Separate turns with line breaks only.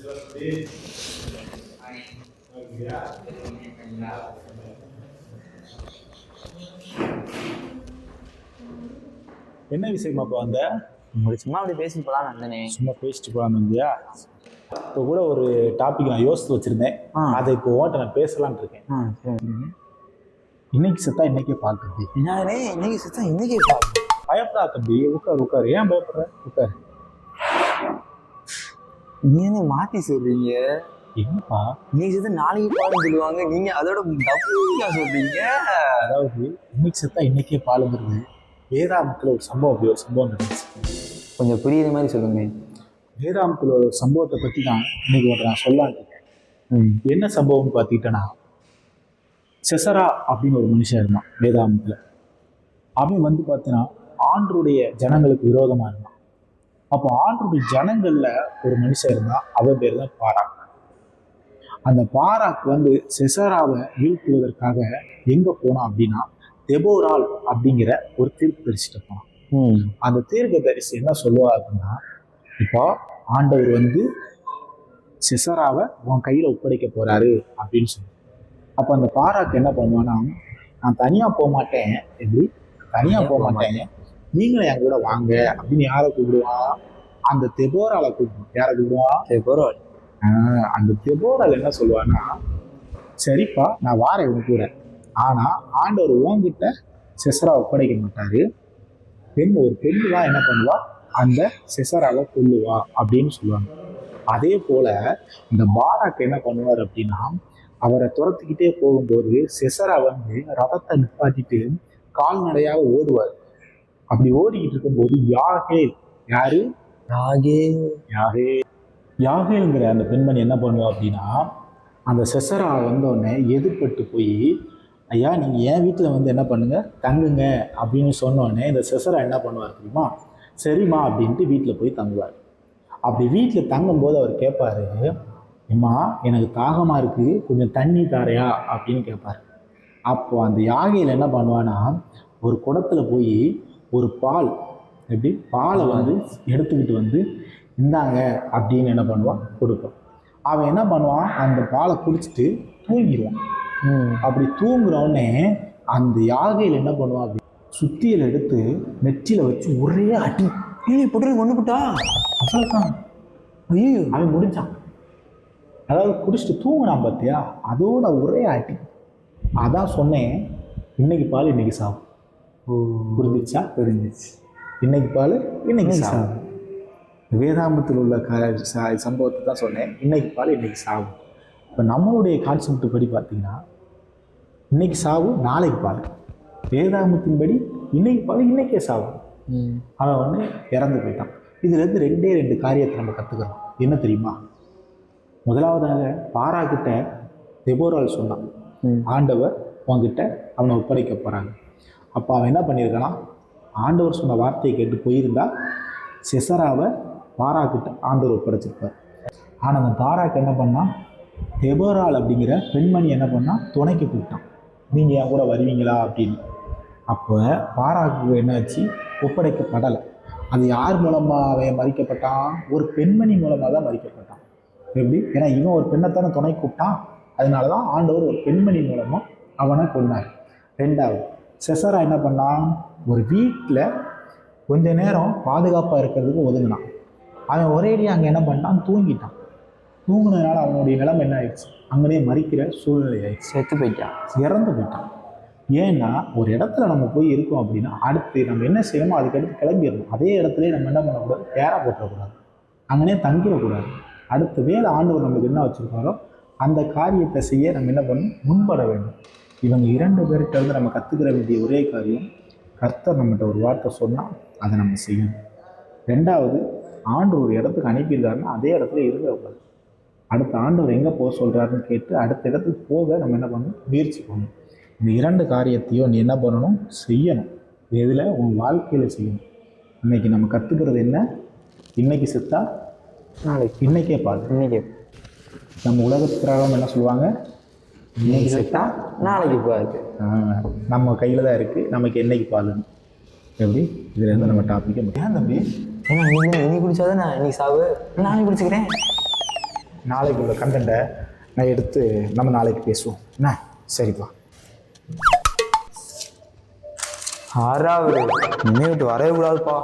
என்ன விஷயமா இப்போ வந்த?
சும்மா அப்படி பேசிட்டு போலாம் வந்தனே.
சும்மா பேசிட்டு போலாம் வந்தியா? இப்போ கூட ஒரு டாபிக் நான் யோசித்து வச்சிருந்தேன். அதை இப்போ ஓட்ட நான் பேசலான் இருக்கேன். இன்னைக்கு செத்தா இன்னைக்கே பார்க்குறது.
என்னே இன்னைக்கு செத்தா இன்னைக்கே பார்க்க?
பயப்படா தம்பி, உட்கார் உட்கார். ஏன் பயப்படுற? உட்கார்.
நீ என்ன மாத்தி சொல்றீங்க?
என்னப்பா
இன்னைக்கு செத்தா நாளைக்கு பாருன்னு சொல்லுவாங்க, நீங்க அதோட டபுளா சொல்றீங்க.
அதாவது இன்னைக்கு செத்தா இன்னைக்கே பாலுங்கிறது வேதாமத்தில் ஒரு சம்பவம், அப்படி ஒரு சம்பவம் நடந்துச்சு.
கொஞ்சம் புரியுற மாதிரி சொல்லுங்க.
வேதாமத்தில் ஒரு சம்பவத்தை பற்றி தான் இன்னைக்கு நான் சொல்லலான்னு இருக்கேன். என்ன சம்பவம்னு பார்த்துக்கிட்டேன்னா, செசரா அப்படின்னு ஒரு மனுஷன் இருந்தான் வேதாமத்தில். அவன் வந்து பார்த்தீங்கன்னா ஆண்டருடைய ஜனங்களுக்கு விரோதமாக இருந்தான். அப்போ ஆண்டருடைய ஜனங்களில் ஒரு மனுஷன் இருந்தான், அவன் பேர் தான் பாராக். அந்த பாராக் வந்து செசராவை வீழ்த்துவதற்காக எங்கே போனான் அப்படின்னா, தெபோரால் அப்படிங்கிற ஒரு தீர்க்க தரிசிட்ட போனான். அந்த தீர்க்க தரிசி என்ன சொல்லுவா அப்படின்னா, இப்போ ஆண்டவர் வந்து செசராவை உன் கையில் ஒப்படைக்க போறாரு அப்படின்னு சொல்லி. அப்போ அந்த பாராக்கு என்ன பண்ணுவான்னா, நான் தனியாக போக மாட்டேன், எப்படி தனியாக போக மாட்டேன், நீங்களும் என் கூட வாங்க அப்படின்னு யாரை கூப்பிடுவான்? அந்த தெபோராலை கூப்பிடுவான். யாரை கூப்பிடுவான்? தெபோரால். அந்த தெபோரால் என்ன சொல்லுவான்னா, சரிப்பா நான் வாரேன் உன் கூட, ஆனால் ஆண்டவர் உன்கிட்ட செசரா ஒப்படைக்க மாட்டாரு, ஒரு பெண்ணு தான் என்ன பண்ணுவா, அந்த செசராவை கொல்லுவா அப்படின்னு சொல்லுவாங்க. அதே போல இந்த பாராக் என்ன பண்ணுவார் அப்படின்னா, அவரை துரத்துக்கிட்டே போகும்போது செசரா வந்து ரதத்தை நிப்பாட்டிட்டு கால்நடையாக ஓடுவார். அப்படி ஓடிக்கிட்டு இருக்கும்போது யாகேல், யாரு? யாகேல்ங்கிற அந்த பெண்மணி என்ன பண்ணுவா அப்படின்னா, அந்த செசரா வந்தோடனே எதிர்பட்டு போய், ஐயா நீங்கள் என் வீட்டில் வந்து என்ன பண்ணுங்க, தங்குங்க அப்படின்னு சொன்னோடனே இந்த செசரா என்ன பண்ணுவார் தெரியுமா? சரிம்மா அப்படின்ட்டு வீட்டில் போய் தங்குவார். அப்படி வீட்டில் தங்கும்போது அவர் கேட்பாரு, அம்மா எனக்கு தாகமாக இருக்குது, கொஞ்சம் தண்ணி தாரையா அப்படின்னு கேட்பார். அப்போ அந்த யாகையில் என்ன பண்ணுவான்னா, ஒரு குடத்துல போய் ஒரு பால், எப்படி பாலை வந்து எடுத்துக்கிட்டு வந்து இந்தாங்க அப்படின்னு என்ன பண்ணுவான், கொடுப்பான். அவன் என்ன பண்ணுவான், அந்த பாலை குடிச்சிட்டு தூங்கிடுவான். அப்படி தூங்குறோடனே அந்த யாகையில் என்ன பண்ணுவான், அப்படி சுத்தியல் எடுத்து நெற்றியில வச்சு ஒரே அடி போட்டு கொண்டுட்டா. அவ்வளோதான், ஐயோ அவன் முடிஞ்சான். அதாவது குடிச்சிட்டு தூங்கினான் பார்த்தியா, அதோட ஒரே அடி. அதான் சொன்னேன், இன்னைக்கு பால் இன்னைக்கு சாவு. புரிஞ்சிச்சா? புரிஞ்சிச்சு. இன்னைக்கு பால் இன்னைக்கு சாவு. வேதாமத்தில் உள்ள சம்பவத்தை தான் சொன்னேன், இன்னைக்கு பால் இன்னைக்கு சாவு. இப்போ நம்மளுடைய கான்செப்ட் படி பார்த்தீங்கன்னா, இன்னைக்கு சாவு நாளைக்கு பால். வேதாமத்தின்படி இன்னைக்கு பால் இன்னைக்கே சாவு. அவன் வந்து இறந்து போயிட்டான். இதுலேருந்து ரெண்டு காரியத்தை நம்ம கற்றுக்கிறோம். என்ன தெரியுமா? முதலாவதாக பாராக்கிட்ட தெபோரால் சொன்னான், ஆண்டவர் உங்ககிட்ட அவனை ஒப்படைக்க போகிறாங்க. அப்போ அவன் என்ன பண்ணியிருக்கானா, ஆண்டவர் சொன்ன வார்த்தையை கேட்டு போயிருந்தா செசராவை பாராக்கிட்ட ஆண்டவர் ஒப்படைச்சிருப்பார். ஆனால் அந்த பாராக்கு என்ன பண்ணான், தெபோரால் அப்படிங்கிற பெண்மணி என்ன பண்ணால் துணைக்கு கூப்பிட்டான், நீங்கள் என் கூட வருவீங்களா அப்படின்னு. அப்போ பாராக்கு என்னாச்சு, ஒப்படைக்கப்படலை. அது யார் மூலமாக அவன் மறிக்கப்பட்டான்? ஒரு பெண்மணி மூலமாக தான் மறிக்கப்பட்டான். எப்படி? ஏன்னா இவன் ஒரு பெண்ணைத்தானே துணை கூப்பிட்டான், அதனால தான் ஆண்டவர் ஒரு பெண்மணி மூலமாக அவனை கொண்டார். ரெண்டாவது, செசரா என்ன பண்ணான், ஒரு வீட்டில் கொஞ்ச நேரம் பாதுகாப்பாக இருக்கிறதுக்கு ஒதுங்கினான். அவன் ஒரேடியாக அங்கே என்ன பண்ணான், தூங்கிட்டான். தூங்குனதுனால அவனுடைய நிலைமை என்ன ஆயிடுச்சு, அங்கேயே மறிக்கிற சூழ்நிலை ஆயிடுச்சு. செத்து போயிட்டான், இறந்து போயிட்டான். ஏன்னா ஒரு இடத்துல நம்ம போய் இருக்கோம் அப்படின்னா அடுத்து நம்ம என்ன செய்யணுமோ அதுக்கடுத்து கிளம்பிடணும். அதே இடத்துல நம்ம என்ன பண்ணக்கூடாது, பேரா போட்டுறக்கூடாது, அங்கனே தங்கிடக்கூடாது. அடுத்த வேலை ஆண்டவர் நம்மளுக்கு என்ன வச்சுருக்காரோ அந்த காரியத்தை செய்ய நம்ம என்ன பண்ணணும், முன்பட வேண்டும். இவங்க 2 பேர்கிட்ட இருந்து நம்ம கற்றுக்கிற வேண்டிய ஒரே காரியம், கர்த்தர் நம்மகிட்ட ஒரு வார்த்தை சொன்னால் அதை நம்ம செய்யணும். ரெண்டாவது, ஆண்டவர் ஒரு இடத்துக்கு அனுப்பியிருக்காருன்னா அதே இடத்துல இருக்கக்கூடாது. அடுத்த ஆண்டவர் எங்கே போக சொல்கிறாருன்னு கேட்டு அடுத்த இடத்துக்கு போக நம்ம என்ன பண்ணணும், முயற்சி பண்ணணும். இந்த 2 காரியத்தையும் நீ என்ன பண்ணணும், செய்யணும். இதில் உன் வாழ்க்கையில் செய்யணும். இன்றைக்கி நம்ம கற்றுக்கிறது என்ன, இன்றைக்கி செத்தா நாளைக்கு, இன்றைக்கே பால். இன்றைக்கே நம்ம உலகத்துக்காக என்ன சொல்லுவாங்க, இன்னைக்கு செத்தா நாளைக்கு பால். நம்ம கையில் தான் இருக்குது, நமக்கு என்னைக்கு பாலுன்னு. எப்படி? இதில் இருந்து நம்ம டாப்பிக்கே. ஏன் தம்பி,
ஏன்னா நீ குடிச்சாதான் நான் இன்னைக்கு சாவு, நானே குடிச்சுக்கிறேன்.
நாளைக்கு உள்ள கண்டென்ட்டை நான் எடுத்து நம்ம நாளைக்கு பேசுவோம் என்ன? சரிப்பா.
ஆறாவது இனிமே விட்டு வரவே கூடாதுப்பா.